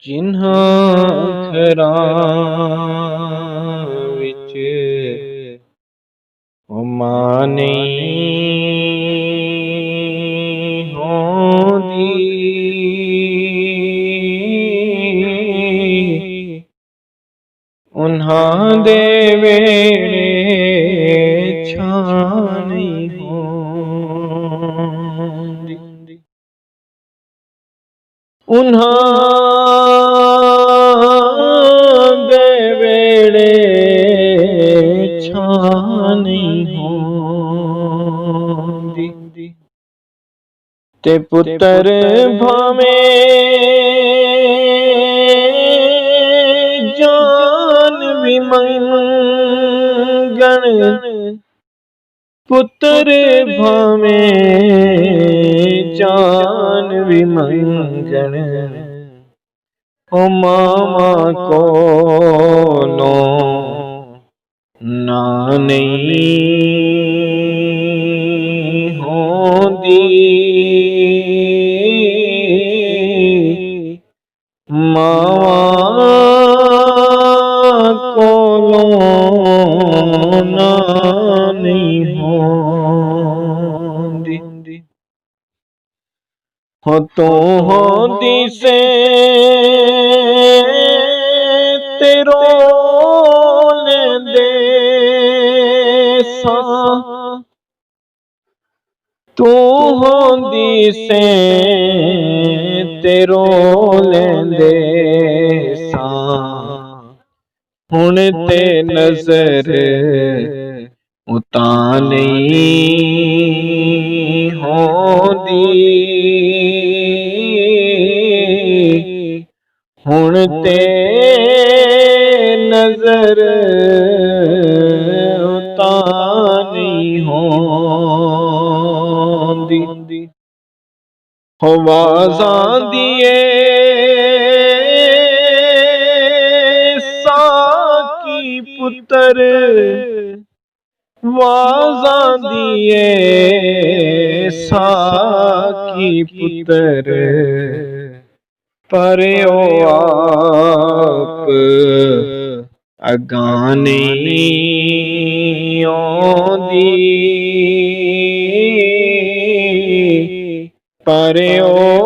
ਜਿਨ੍ਹਾਂ ਅੱਖਰਾਂ ਵਿੱਚ ਉਮਾ ਨਹੀਂ ਹੁੰਦੀ, ਉਨ੍ਹਾਂ ਦੇ ਵੇੜੇ ਛਾਂ ਨਹੀਂ ਹੁੰਦੀ। ਉਨ੍ਹਾਂ ਦੇ ਵੇੜੇ ਛਾਂ ਨਹੀਂ ਹੁੰਦੀ, ਤੇ ਪੁੱਤਰ ਭਾਵੇਂ ਜਾਨ ਵੀ ਮੰਗਣ, ਪੁੱਤਰ ਭਾਵੇਂ ਜਾਨ ਵੀ ਮੰਗਣ, ਓ ਮਾਵਾਂ ਕੋਲੋਂ ਨਾ ਨਹੀਂ ਹੁੰਦੀ। ਮਾਵਾਂ ਕੋਲੋਂ ਨਾ ਨਹੀਂ ਹੁੰਦੀ। ਹੋ ਤੂੰ ਹੁੰਦੀ ਸੇ ਤੇ ਰੋ ਲੈਂਦੇ ਸਾਂ, ਤੂੰ ਹੁੰਦੀ ਸੇ ਤੇ ਰੋ ਲੈਂਦੇ ਸਾਂ। ਹੁਣ ਤੇ ਨਜ਼ਰ ਉਤਾਂ ਨਹੀਂ ਹੁੰਦੀ, ਹੁਣ ਤੇ ਨਜ਼ਰ ਉਤਾਂ ਨਹੀਂ ਹੁੰਦੀ। ਆਵਾਜ਼ਾਂ ਦੀਏ ਸਾਕੀ ਪੁੱਤਰ, ਆਵਾਜ਼ਾਂ ਦੀਏ ਸਾਕੀ ਪੁੱਤਰ, ਪਰ ਉਹ ਆਪ ਅਗਾਂਹ ਨਹੀਂ ਆਉਂਦੀ, ਪਰ ਉਹ